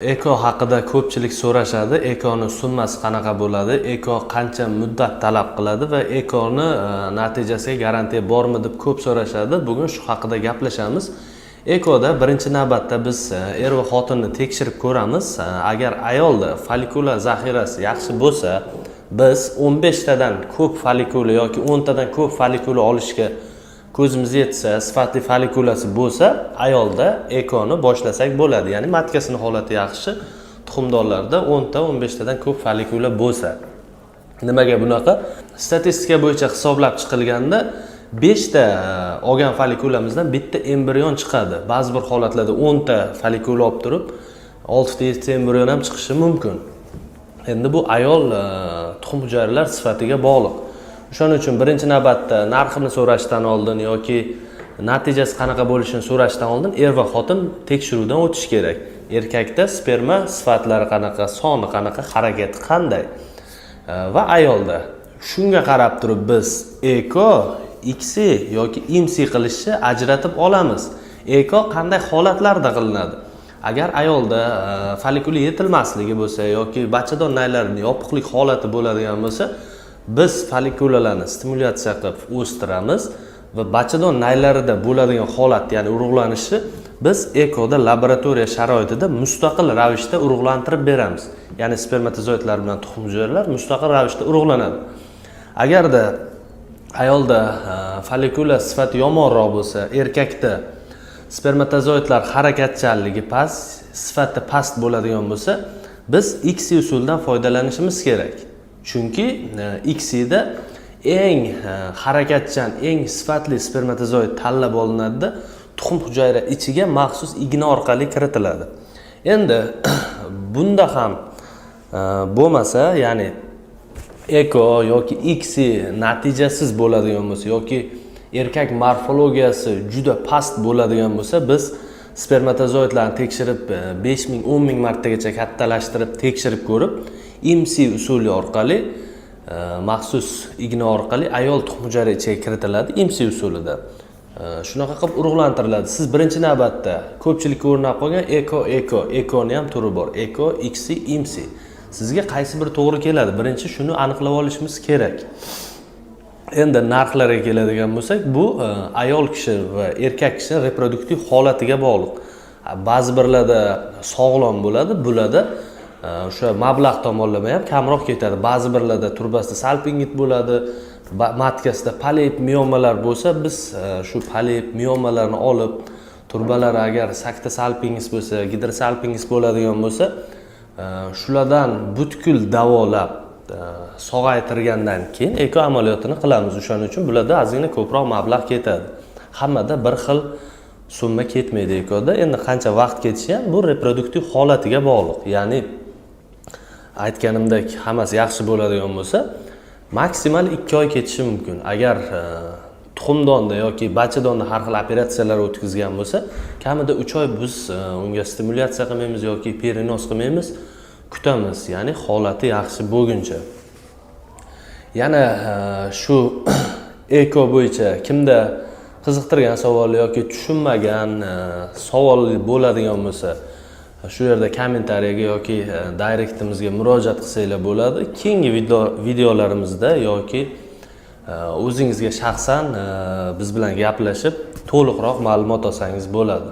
Eko haqida ko'pchilik so'rashadi. Ekoning summasi qanaqa bo'ladi? Eko qancha muddat talab qiladi va ekoni natijasiga garantiya bormi deb ko'p so'rashadi. Bugun shu haqida gaplashamiz. Ekoda birinchi navbatda biz er va xotinni tekshirib ko'ramiz. Agar ayolda folikular zaxirasi yaxshi bo'lsa, biz 15 tadan ko'p folikula yoki 10 tadan ko'p folikula olishga ko'zimiz yetsa, sifatli folikulasi bo'lsa, ayolda ekoni boshlasak bo'ladi. Ya'ni matkasining holati yaxshi, tuxumdonlarda 10 ta, 15 tadan ko'p folikula bo'lsa. Nimaga bunaqa? Statistika bo'yicha hisoblab chiqilganda 5 ta olgan folikulamizdan bitta embrion chiqadi. Ba'zi bir holatlarda 10 ta folikula olib turib, 6 ta 7 ta embrion ham chiqishi mumkin. Endi bu ayol tuxum hujayralar sifatiga bog'liq. Shuning uchun birinchi navbatda narxini so'rashdan oldin yoki natijasi qanaqa bo'lishini so'rashdan oldin er va xotin tekshiruvdan o'tish kerak. Erkakda sperma sifatlari qanaqa, soni qanaqa, harakati qanday va ayolda. Shunga qarab turib biz eko, ICSI yoki IMSI qilishni ajratib olamiz. Eko qanday holatlarda qilinadi? Agar ayolda folikula yetilmasligi bo'lsa yoki bachadon naylarining yopiqlik holati bo'ladigan bo'lsa, biz folikulalarni stimulyatsiya qilib o'stiramiz va bachadon naylarida bo'ladigan holat, ya'ni urug'lanishni biz ekoda laboratoriya sharoitida mustaqil ravishda urug'lantirib beramiz. Ya'ni spermatozoidlar bilan tuxum hujayralar mustaqil ravishda urug'lanadi. Agarda ayolda folikula sifati yomonroq bo'lsa, erkakda spermatozoidlar harakatchanligi past, sifati past bo'ladigan bo'lsa, biz ICSI usulidan foydalanishimiz kerak. Chunki ICSIda eng harakatchan, eng sifatli spermatozoid tanlab olinadi, tuxum hujayra ichiga maxsus igna orqali kiritiladi. Endi bunda ham bo'lmasa, ya'ni eko yoki ICSI natijasiz bo'ladigan bo'lsa yoki erkak morfologiyasi juda past bo'ladigan bo'lsa, biz spermatozoidlarni tekshirib 5000, 10000 martagacha kattalashtirib tekshirib ko'rib, IMSI usuli orqali maxsus igna orqali ayol tuxum hujayra ichiga kiritiladi IMSI usulida. Shunaqa qilib urug'lantiriladi. Siz birinchi navbatda ko'pchilik o'rnab qolgan ekoni ham turi bor. Eko, ICSI, IMSI. Sizga qaysi biri to'g'ri keladi? Birinchi shuni aniqlab olishimiz kerak. Endi narxlarga keladigan bo'lsak, bu ayol kishi va erkak kishi reproduktiv holatiga bog'liq. Ba'zi birlarda sog'lom bo'ladi, bularda o'sha mablag' tomonlama ham kamroq ketadi. Ba'zi birlarda turbasida salpingit bo'ladi, matkasida polip miomalar bo'lsa, biz shu polip miomalarni olib, turbalari agar sakta salpingiz bo'lsa, gidrosalpingiz bo'ladigan bo'lsa, shulardan butkul davolab sog'aytirgandan keyin eko amaliyotini qilamiz. O'shaning uchun bularda ozgina ko'proq mablag' ketadi. Hammada bir xil summa ketmaydi ekoda. Endi qancha vaqt ketishi ham bu reproduktiv holatiga bog'liq. Ya'ni aytganimdek hammasi yaxshi bo'ladigan bo'lsa, maksimal 2 oy ketishi mumkin. Agar tuxumdonda yoki bachadonda har xil operatsiyalar o'tkazgan bo'lsa, kamida 3 oy biz unga stimulyatsiya qilmaymiz yoki perinoz qilmaymiz, kutamiz. Ya'ni holati yaxshi bo'lguncha. Yana shu eko bo'yicha kimda qiziqtirgan savol yoki tushunmagan savol bo'ladigan bo'lsa, shu yerda kommentariyaga yoki direktimizga murojaat qilsanglar bo'ladi. Keyingi videolarimizda yoki o'zingizga shaxsan biz bilan gaplashib, to'liqroq ma'lumot olsangiz bo'ladi.